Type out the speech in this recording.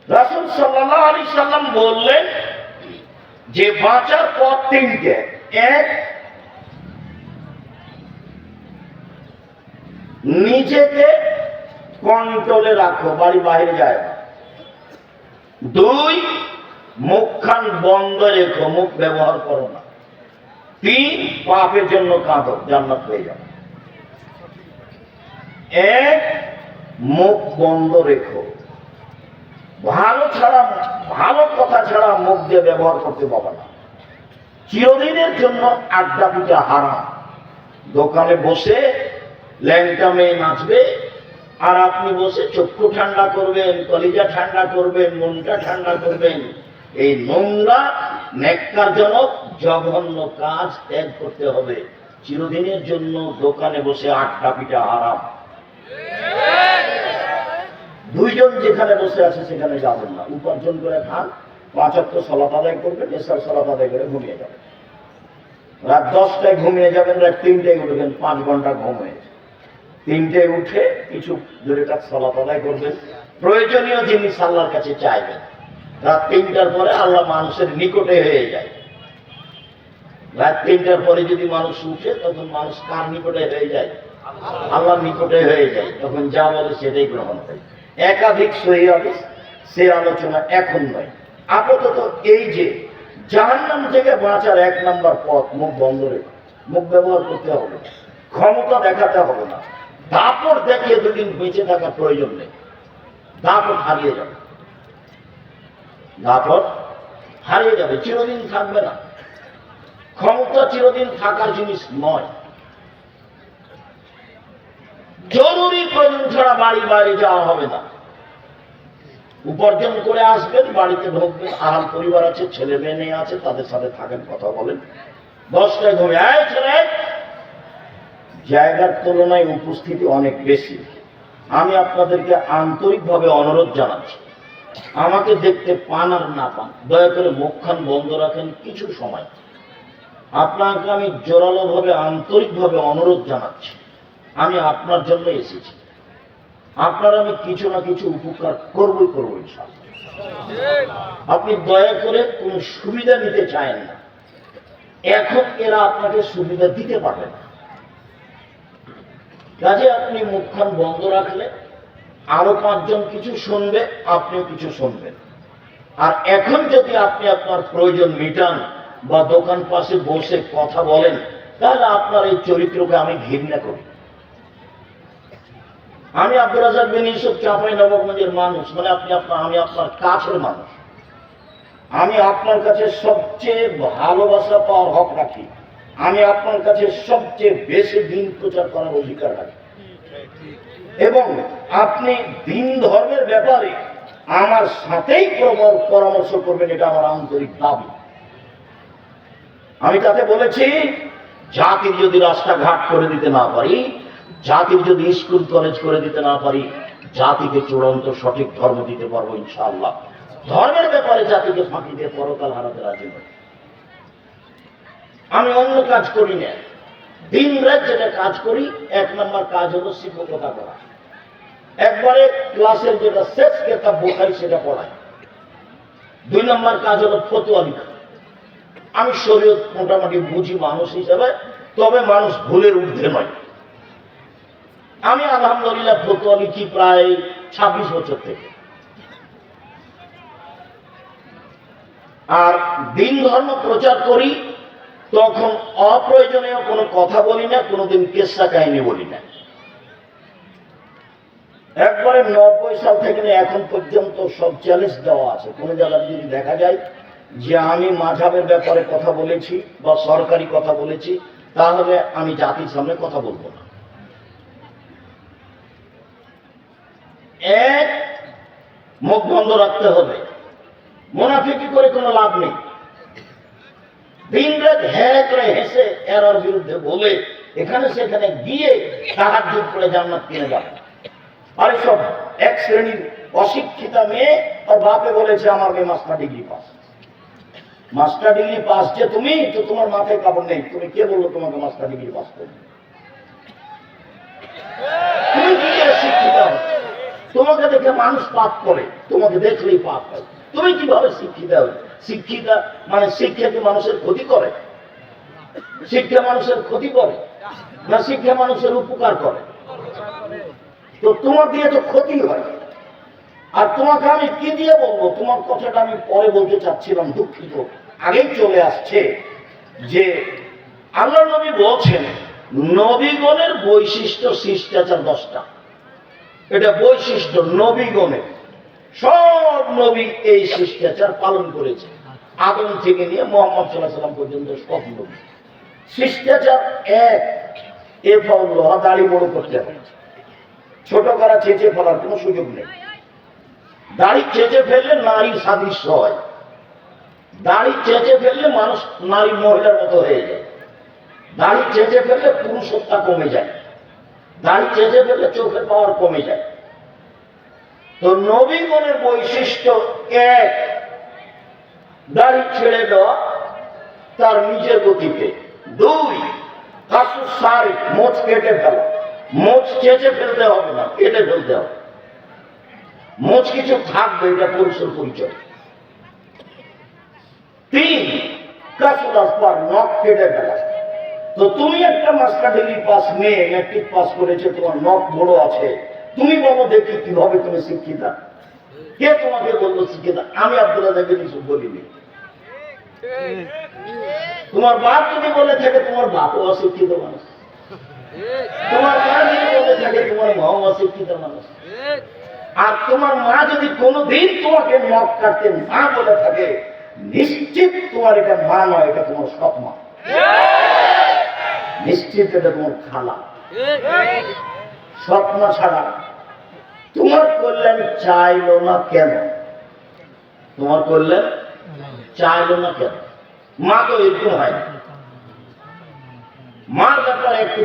রাসূল সাল্লাল্লাহু আলাইহি সাল্লাম বললেন যে বাঁচার পথ তিনটে। এক, নিজেকে কন্ট্রোলে রাখো, বাড়ি বাইরে যায় না। দুই, মুখখান বন্ধ রেখো, মুখ ব্যবহার করো না। তিন, পাপের জন্য কাঁদো, জান্নাত পেয়ে যাবে। এক, মুখ বন্ধ রেখো। ভালো কথা ছাড়া মুখ দিয়ে ব্যবহার করতে পারবে না। চিরদিনের জন্য আড্ডা পিটা হারাম। দোকানে বসে ল্যাংটা মেয়ে নাচবে আর আপনি বসে চক্ষু ঠান্ডা করবেন, কলিজা ঠান্ডা করবেন, মনটা ঠান্ডা করবেন। এই নোংরা নেককারজনক জঘন্য কাজ ত্যাগ করতে হবে। চিরদিনের জন্য দোকানে বসে আড্ডা পিটা হারাম। দুইজন যেখানে বসে আছে সেখানে যাবেন না। উপার্জন করে খান, 5 ওয়াক্ত সালাত আদায় করবেন, এশার সালাত আদায় করে ঘুমিয়ে যাবেন। রাত 10টায় ঘুমিয়ে যাবেন, রাত 3টায় উঠবেন, 5 ঘন্টা ঘুম হয়েছে। 3টায় উঠে কিছু 2 রাকাত সালাত আদায় করবেন, প্রয়োজনীয় জিনিস আল্লাহর কাছে চাইবেন। রাত 3টার পরে আল্লাহ মানুষের নিকটে হয়ে যায়। রাত 3টার পরে যদি মানুষ উঠে তখন মানুষ কার নিকটে হয়ে যায়? আল্লাহর নিকটে হয়ে যায়। তখন যা বলে সেটাই গ্রহণ করে। একাধিক সহিহ হাদিস, সে আলোচনা এখন নয়। আপাতত এই যে জাহান্নাম থেকে বাঁচার 1 নম্বর পথ, মুখ বন্ধ রেখে, মুখ ব্যবহার করতে হবে না, ক্ষমতা দেখাতে হবে না। দাপট দেখিয়ে দুদিন বেঁচে থাকার প্রয়োজন নেই। দাপট হারিয়ে যাবে, দাপট হারিয়ে যাবে, চিরদিন থাকবে না। ক্ষমতা চিরদিন থাকার জিনিস নয়। জরুরি প্রয়োজন ছাড়া বাড়ি বাইরে যাওয়া হবে না। উপার্জন করে আসবেন, বাড়িতে ঢুকবেন, আহাল পরিবার আছে, ছেলে মেয়ে আছে, তাদের সাথে থাকেন, কথা বলেন। 10টায় ঘুরে ছেলে, জায়গার তুলনায় উপস্থিতি অনেক বেশি। আমি আপনাদেরকে আন্তরিকভাবে অনুরোধ জানাচ্ছি, আমাকে দেখতে পান আর না পান, দয়া করে মুখখান বন্ধ রাখেন কিছু সময়। আপনাকে আমি জোরালোভাবে আন্তরিকভাবে অনুরোধ জানাচ্ছি, আমি আপনার জন্য এসেছি। আপনার আমি কিছু না কিছু উপকার করবই করবো ইনশাআল্লাহ। আপনি দয়া করে কোন সুবিধা নিতে চান না। এখন এরা আপনাকে সুবিধা দিতে পারবে না। কাজে আপনি মুখখান বন্ধ রাখলে আরো 5 জন কিছু শুনবে, আপনিও কিছু শুনবেন। আর এখন যদি আপনি আপনার প্রয়োজন মিটান বা দোকান পাশে বসে কথা বলেন, তাহলে আপনার এই চরিত্রকে আমি ঘৃণা করি। আমি আব্দুর রাজ্জাক বিন ইউসুফ, চাঁপাইনবাবগঞ্জের মানুষ, মানে আমি আপনার কাছের মানুষ। আমি আপনার কাছে সবচেয়ে ভালোবাসা পাওয়ার হক রাখি। আমি আপনার কাছে সবচেয়ে বেশি দিন প্রচার করার অধিকার রাখি। এবং আপনি দিন ধর্মের ব্যাপারে আমার সাথেই পরামর্শ করবেন, এটা আমার আন্তরিক দাবি। আমি তাতে বলেছি, জাতির যদি রাস্তাঘাট করে দিতে না পারি, জাতির যদি স্কুল কলেজ করে দিতে না পারি, জাতিকে চূড়ান্ত সঠিক ধর্ম দিতে পারবো ইনশাআল্লাহ। ধর্মের ব্যাপারে জাতিকে ফাঁকি দিয়ে পরকাল হারাতে রাজি নই। আমি অন্য কাজ করি না। দিন রাত যেটা কাজ করি, 1 নম্বর কাজ হলো শিক্ষকতা করা। একবারে ক্লাসের যেটা শেষ কিতাব বুখারী সেটা পড়াই। 2 নম্বর কাজ হলো ফতোয়া লেখা। আমি শরীয়ত মোটামুটি বুঝি মানুষ হিসেবে, তবে মানুষ ভুলের ঊর্ধ্বে নয়। আমি আলহামদুলিল্লাহ ফতোয়া লিখি প্রায় 26 বছর থেকে। আর দিন ধর্ম প্রচার করি, তখন অপ্রয়োজনীয় কোনো কথা বলি না, কোনোদিন কেসা কাহিনী বলি না। একবারে 90 সাল থেকে এখন পর্যন্ত সব চ্যালেঞ্জ দেওয়া আছে। কোনো জায়গায় যদি দেখা যায় যে আমি মাযহাবের ব্যাপারে কথা বলেছি বা সরকারি কথা বলেছি, তাহলে আমি জাতির সামনে কথা বলবো না। এক, মুখ বন্ধ রাখতে হবে। মুনাফিকি করে কোনো লাভ নেই। দিন রাত হ্যাঁ করে হেসে এরার বিরুদ্ধে বলে এখানে সেখানে গিয়ে তাহাজ্জুদ পড়ে জান্নাত কিনে যাবে। আর সব 1 শ্রেণীর অশিক্ষিতা মেয়ে, আর বাপে বলেছে আমার মেয়ে master degree pass. Master degree pass যে তুমি, তো তোমার মাথায় কাপড় নেই। তুমি কে বললো তোমাকে মাস্টার ডিগ্রি পাস করবে? তুমি কি শিক্ষিত? তোমাকে দেখে মানুষ পাপ করে, তোমাকে দেখলেই পাপ হয়। তুমি কিভাবে শিক্ষিতা হবে? শিক্ষিতা মানে শিক্ষা কি মানুষের ক্ষতি করে? শিক্ষা মানুষের ক্ষতি করে না শিক্ষা মানুষের উপকার করে? তো তোমার দিয়ে তো ক্ষতি হয়। আর তোমাকে আমি কি দিয়ে বলবো? তোমার কথাটা আমি পরে বলতে চাচ্ছিলাম, দুঃখিত, আগেই চলে আসছে যে আল্লাহ নবী বলছেন নবীগণের বৈশিষ্ট্য শিষ্টাচার 10টা। এটা বৈশিষ্ট্য নবীগণের। সব নবী এই শিষ্টাচার পালন করেছে, আদম থেকে নিয়ে মুহাম্মদ সাল্লাল্লাহু আলাইহি ওয়াসাল্লাম পর্যন্ত সব নবী। শিষ্টাচার 1, এফাউল্লাহ, দাড়ি বড় করতে হবে, ছোট করা চেঁচে ফেলার কোনো সুযোগ নেই। দাড়ি চেঁচে ফেললে নারী সাদৃশ্য হয়, দাড়ি চেঁচে ফেললে মানুষ নারী মহিলার মতো হয়ে যায়, দাড়ি চেঁচে ফেললে পুরুষত্বা কমে যায়, দাড়ি চেঁচে ফেললে চোখের পাওয়ার কমে যায়। তো নবীগণের বৈশিষ্ট্য 1, দাড়ি ছেড়ে দেওয়া তার নিজের গতিতে। 2, কাসুর সারি, মোচ কেটে ফেলা। মোচ চেঁচে ফেলতে হবে না, কেটে ফেলতে হবে। মোচ কিছু থাকবে, এটা পুরুষের পরিচয়। 3, কাসুর আসবার, নখ কেটে ফেলা। তো তুমি একটা মাস্টার ডিগ্রি পাস মেয়ে, ম্যাট্রিক পাস করেছে, তোমার নখ বড় আছে, তুমি বলো দেখি কিভাবে তুমি শিক্ষিতা? কে তোমাকে বললো শিক্ষিতা? আমি আব্দুল্লাহ দেখে কিছু বলিনি। তোমার বাপ যদি বলে থাকে তোমার বাপও অশিক্ষিত মানুষ, তোমার মা যদি বলে থাকে তোমার মাও অশিক্ষিত মানুষ। আর তোমার মা যদি কোনোদিন তোমাকে নখ কাটতে না বলে থাকে, নিশ্চিত তোমার এটা মা নয়, এটা তোমার সৎ মা, নিশ্চিত এটা তোমার খালা। সৎ মা ছাড়া তোমার কল্যাণ চাইলো না কেন? তোমার কল্যাণ চাইলো না কেন? মা তো এরকম হয় না। মার ব্যাপারে একটু